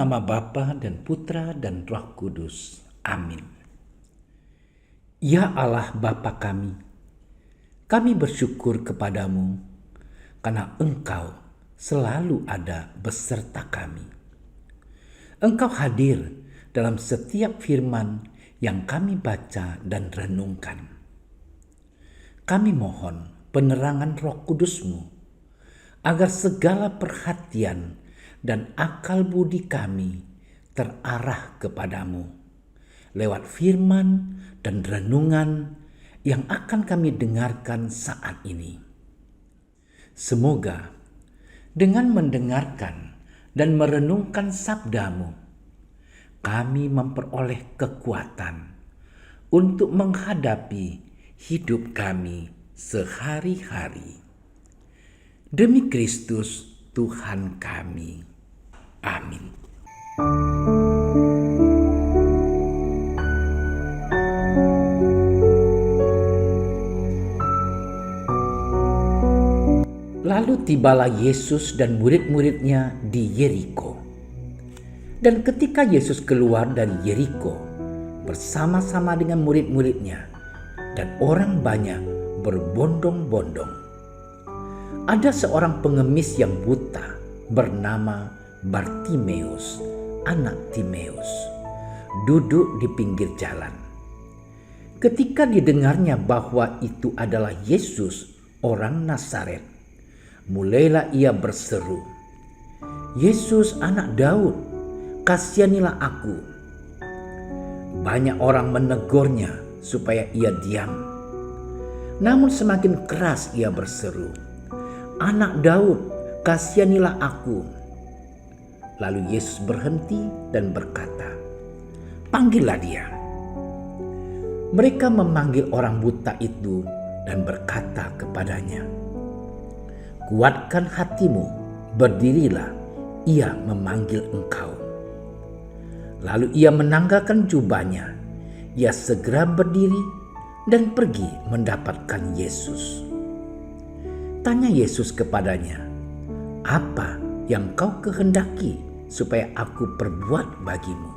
nama Bapa dan Putra dan Roh Kudus. Amin. Ya Allah Bapa kami bersyukur kepadamu karena Engkau selalu ada beserta kami. Engkau hadir dalam setiap firman yang kami baca dan renungkan. Kami mohon penerangan Roh Kudus-Mu agar segala perhatian dan akal budi kami terarah kepadamu lewat firman dan renungan yang akan kami dengarkan saat ini. Semoga dengan mendengarkan dan merenungkan sabda-Mu, kami memperoleh kekuatan untuk menghadapi hidup kami sehari-hari. Demi Kristus Tuhan kami. Amin. Lalu tibalah Yesus dan murid-muridnya di Yeriko. Dan ketika Yesus keluar dari Yeriko bersama-sama dengan murid-muridnya dan orang banyak berbondong-bondong, ada seorang pengemis yang buta bernama Bartimeus, anak Timeus, duduk di pinggir jalan. Ketika didengarnya bahwa itu adalah Yesus, orang Nazaret, mulailah ia berseru, "Yesus anak Daud, kasihanilah aku." Banyak orang menegurnya supaya ia diam. Namun semakin keras ia berseru, "Anak Daud, kasihanilah aku." Lalu Yesus berhenti dan berkata, "Panggillah dia." Mereka memanggil orang buta itu dan berkata kepadanya, "Kuatkan hatimu, berdirilah, ia memanggil engkau." Lalu ia menanggalkan jubahnya, ia segera berdiri dan pergi mendapatkan Yesus. Tanya Yesus kepadanya, "Apa yang kau kehendaki supaya aku perbuat bagimu?"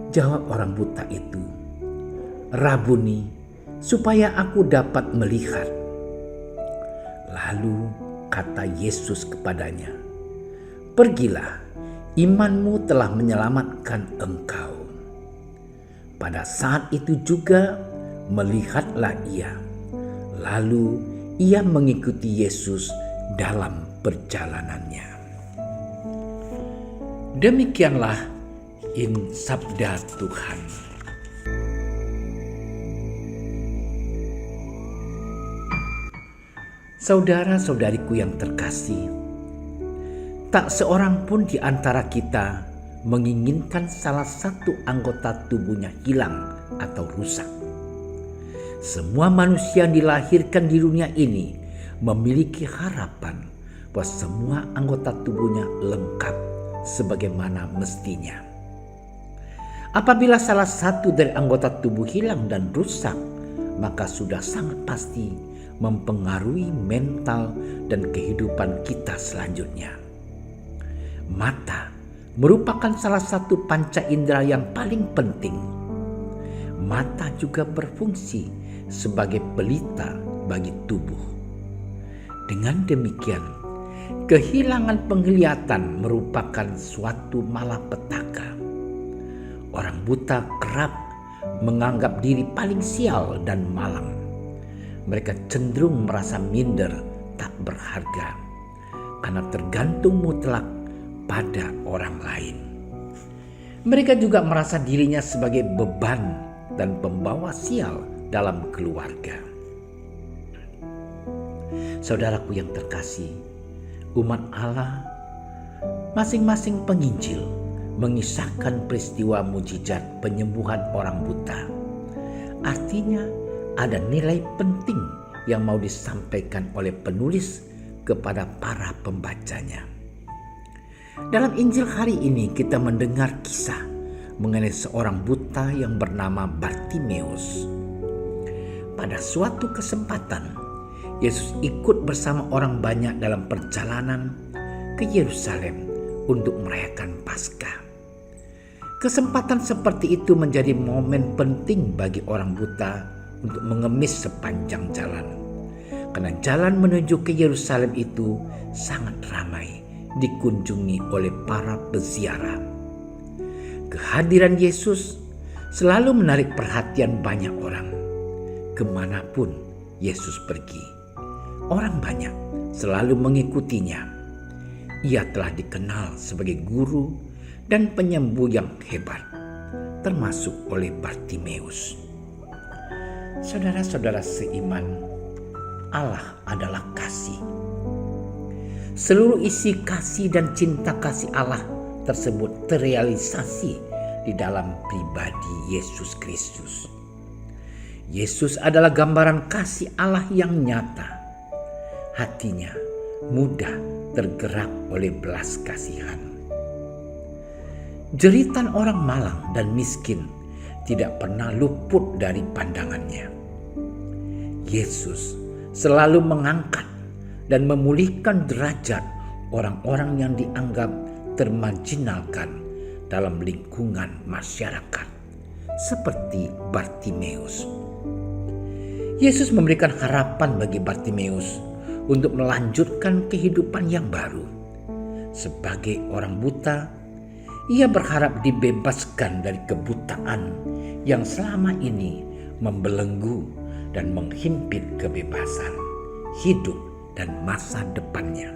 Jawab orang buta itu, "Rabuni, supaya aku dapat melihat." Lalu kata Yesus kepadanya, "Pergilah, imanmu telah menyelamatkan engkau." Pada saat itu juga melihatlah ia, lalu ia mengikuti Yesus dalam perjalanannya. Demikianlah sabda Tuhan. Saudara-saudariku yang terkasih, tak seorang pun di antara kita menginginkan salah satu anggota tubuhnya hilang atau rusak. Semua manusia yang dilahirkan di dunia ini memiliki harapan bahwa semua anggota tubuhnya lengkap sebagaimana mestinya. Apabila salah satu dari anggota tubuh hilang dan rusak, maka sudah sangat pasti mempengaruhi mental dan kehidupan kita selanjutnya. Mata merupakan salah satu panca indera yang paling penting. Mata juga berfungsi sebagai pelita bagi tubuh. Dengan demikian, kehilangan penglihatan merupakan suatu malapetaka. Orang buta kerap menganggap diri paling sial dan malang. Mereka cenderung merasa minder, tak berharga, karena tergantung mutlak pada orang lain. Mereka juga merasa dirinya sebagai beban dan pembawa sial dalam keluarga. Saudaraku yang terkasih, umat Allah masing-masing penginjil mengisahkan peristiwa mujizat penyembuhan orang buta. Artinya ada nilai penting yang mau disampaikan oleh penulis kepada para pembacanya. Dalam Injil hari ini kita mendengar kisah mengenai seorang buta yang bernama Bartimeus. Pada suatu kesempatan, Yesus ikut bersama orang banyak dalam perjalanan ke Yerusalem untuk merayakan Paskah. Kesempatan seperti itu menjadi momen penting bagi orang buta untuk mengemis sepanjang jalan. Karena jalan menuju ke Yerusalem itu sangat ramai dikunjungi oleh para peziarah. Kehadiran Yesus selalu menarik perhatian banyak orang. Kemanapun Yesus pergi, orang banyak selalu mengikutinya. Ia telah dikenal sebagai guru dan penyembuh yang hebat, termasuk oleh Bartimeus. Saudara-saudara seiman, Allah adalah kasih. Seluruh isi kasih dan cinta kasih Allah tersebut terrealisasi di dalam pribadi Yesus Kristus. Yesus adalah gambaran kasih Allah yang nyata. Hatinya mudah tergerak oleh belas kasihan. Jeritan orang malang dan miskin tidak pernah luput dari pandangannya. Yesus selalu mengangkat dan memulihkan derajat orang-orang yang dianggap termarginalkan dalam lingkungan masyarakat, seperti Bartimeus. Yesus memberikan harapan bagi Bartimeus untuk melanjutkan kehidupan yang baru. Sebagai orang buta, ia berharap dibebaskan dari kebutaan yang selama ini membelenggu dan menghimpit kebebasan hidup dan masa depannya.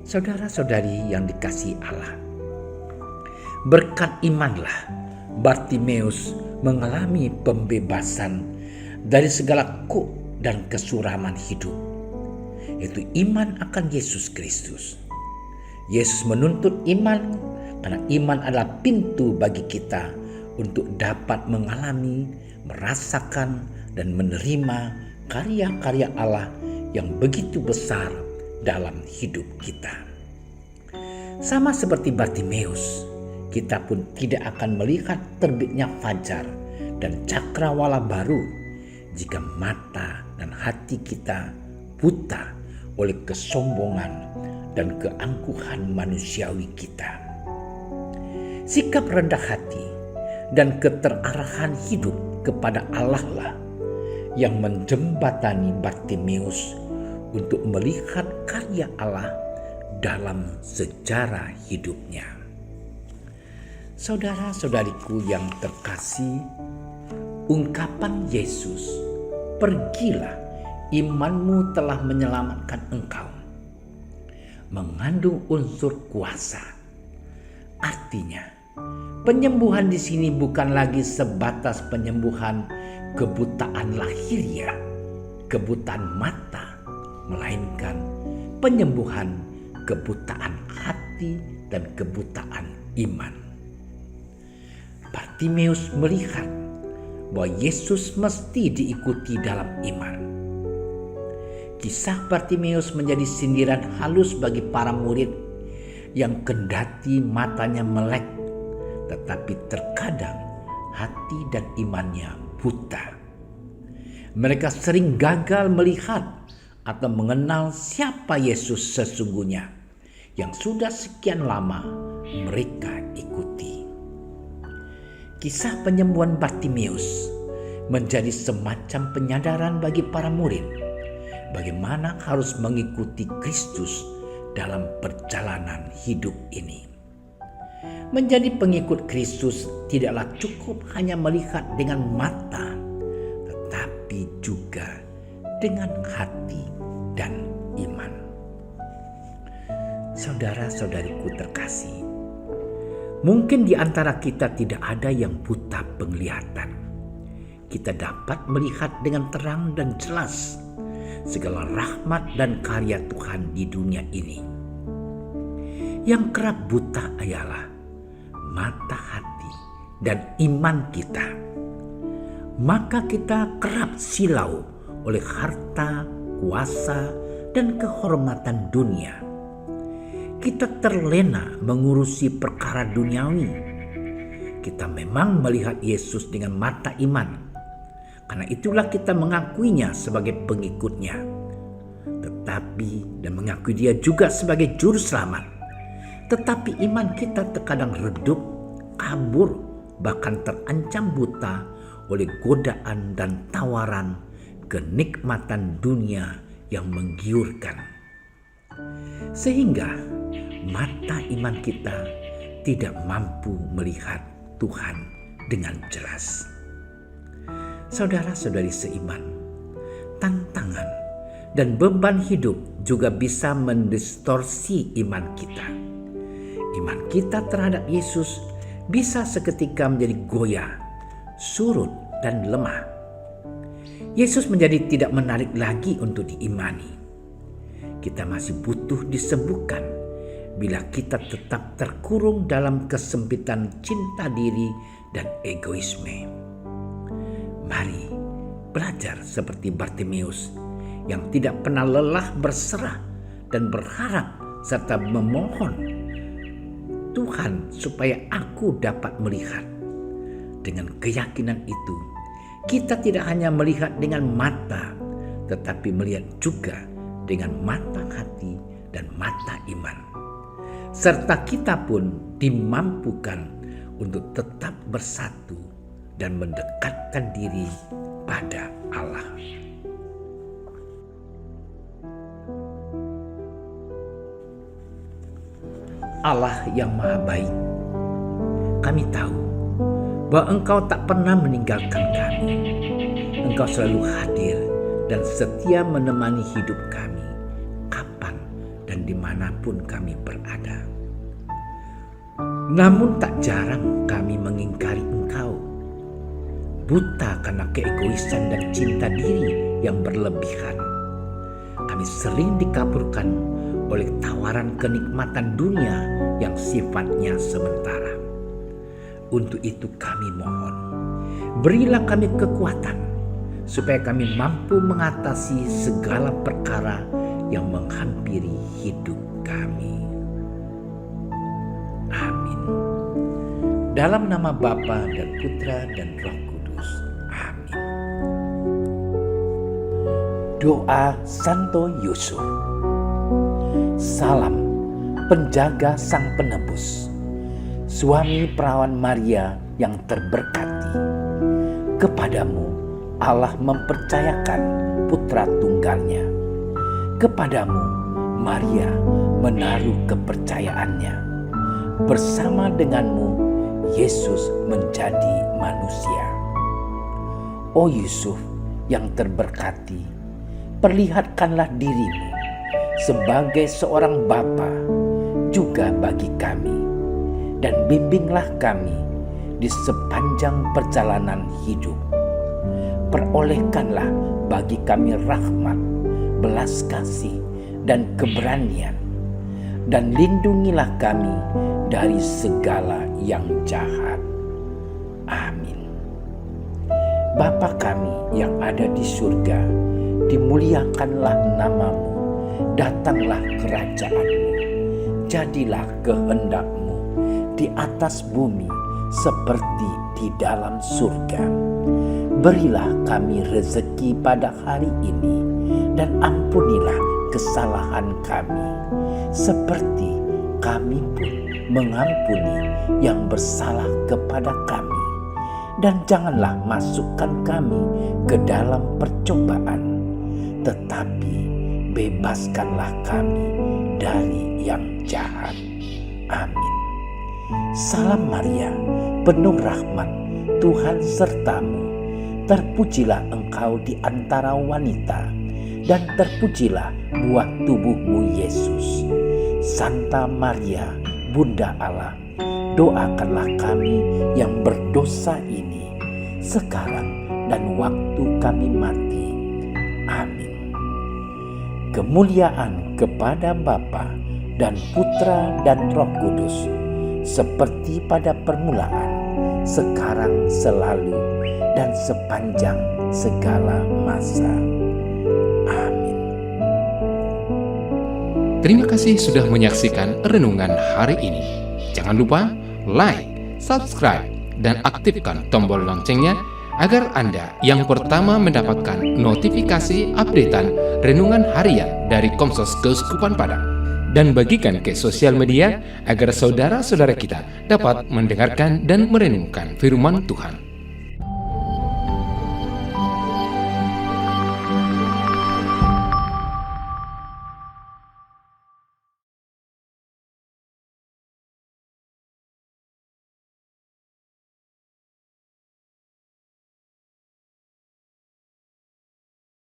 Saudara-saudari yang dikasihi Allah, berkat imanlah Bartimeus mengalami pembebasan dari segala kuk dan kesuraman hidup, yaitu iman akan Yesus Kristus. Yesus menuntut iman karena iman adalah pintu bagi kita untuk dapat mengalami, merasakan, dan menerima karya-karya Allah yang begitu besar dalam hidup kita. Sama seperti Bartimeus, kita pun tidak akan melihat terbitnya fajar dan cakrawala baru jika mata dan hati kita buta oleh kesombongan dan keangkuhan manusiawi kita. Sikap rendah hati dan keterarahan hidup kepada Allah lah yang menjembatani Bartimeus untuk melihat karya Allah dalam sejarah hidupnya. Saudara-saudariku yang terkasih, ungkapan Yesus, "Pergilah, imanmu telah menyelamatkan engkau," mengandung unsur kuasa. Artinya, penyembuhan di sini bukan lagi sebatas penyembuhan kebutaan lahiriah, kebutaan mata, melainkan penyembuhan kebutaan hati dan kebutaan iman. Bartimeus melihat bahwa Yesus mesti diikuti dalam iman. Kisah Bartimeus menjadi sindiran halus bagi para murid yang kendati matanya melek, tetapi terkadang hati dan imannya buta. Mereka sering gagal melihat atau mengenal siapa Yesus sesungguhnya yang sudah sekian lama mereka ikuti. Kisah penyembuhan Bartimeus menjadi semacam penyadaran bagi para murid bagaimana harus mengikuti Kristus dalam perjalanan hidup ini. Menjadi pengikut Kristus tidaklah cukup hanya melihat dengan mata, tetapi juga dengan hati dan iman. Saudara-saudariku terkasih, mungkin di antara kita tidak ada yang buta penglihatan. Kita dapat melihat dengan terang dan jelas segala rahmat dan karya Tuhan di dunia ini. Yang kerap buta ialah mata hati dan iman kita. Maka kita kerap silau oleh harta, kuasa, dan kehormatan dunia. Kita terlena mengurusi perkara duniawi. Kita memang melihat Yesus dengan mata iman. Karena itulah kita mengakuinya sebagai pengikutnya. Tetapi dan mengakui dia juga sebagai juru selamat. Tetapi iman kita terkadang redup, kabur, bahkan terancam buta oleh godaan dan tawaran kenikmatan dunia yang menggiurkan. Sehingga mata iman kita tidak mampu melihat Tuhan dengan jelas. Saudara-saudari seiman, tantangan dan beban hidup juga bisa mendistorsi iman kita. Iman kita terhadap Yesus bisa seketika menjadi goyah, surut, dan lemah. Yesus menjadi tidak menarik lagi untuk diimani. Kita masih butuh disembuhkan bila kita tetap terkurung dalam kesempitan cinta diri dan egoisme. Mari belajar seperti Bartimeus yang tidak pernah lelah berserah dan berharap serta memohon Tuhan supaya aku dapat melihat. Dengan keyakinan itu, kita tidak hanya melihat dengan mata, tetapi melihat juga dengan mata hati dan mata iman. Serta kita pun dimampukan untuk tetap bersatu dan mendekatkan diri pada Allah. Allah yang Maha Baik, kami tahu bahwa Engkau tak pernah meninggalkan kami. Engkau selalu hadir dan setia menemani hidup kami, kapan dan dimanapun kami berada. Namun tak jarang kami mengingkari Engkau, buta karena keegoisan dan cinta diri yang berlebihan. Kami sering dikaburkan oleh tawaran kenikmatan dunia yang sifatnya sementara. Untuk itu kami mohon, berilah kami kekuatan supaya kami mampu mengatasi segala perkara yang menghampiri hidup kami. Amin. Dalam nama Bapa dan Putra dan Roh Kudus. Amin. Doa Santo Yusuf. Salam penjaga Sang Penebus, suami perawan Maria yang terberkati. Kepadamu Allah mempercayakan putra tunggalnya. Kepadamu Maria menaruh kepercayaannya. Bersama denganmu Yesus menjadi manusia. O Yusuf yang terberkati, perlihatkanlah dirimu sebagai seorang bapa juga bagi kami, dan bimbinglah kami di sepanjang perjalanan hidup. Perolehkanlah bagi kami rahmat, belas kasih, dan keberanian, dan lindungilah kami dari segala yang jahat. Amin. Bapa kami yang ada di surga, dimuliakanlah namamu, datanglah kerajaan-mu, jadilah kehendak-mu di atas bumi seperti di dalam surga. Berilah kami rezeki pada hari ini, dan ampunilah kesalahan kami, seperti kami pun mengampuni yang bersalah kepada kami. Dan janganlah masukkan kami ke dalam percobaan, tetapi bebaskanlah kami dari yang jahat. Amin. Salam Maria, penuh rahmat, Tuhan sertamu. Terpujilah engkau di antara wanita, dan terpujilah buah tubuhmu Yesus. Santa Maria, Bunda Allah, doakanlah kami yang berdosa ini, sekarang dan waktu kami mati. Amin. Kemuliaan kepada Bapa dan Putra dan Roh Kudus, seperti pada permulaan, sekarang, selalu, dan sepanjang segala masa. Amin. Terima kasih sudah menyaksikan renungan hari ini. Jangan lupa like, subscribe, dan aktifkan tombol loncengnya agar Anda yang pertama mendapatkan notifikasi updatean renungan harian dari Komsos Keuskupan Padang. dan bagikan ke sosial media agar saudara-saudara kita dapat mendengarkan dan merenungkan firman Tuhan.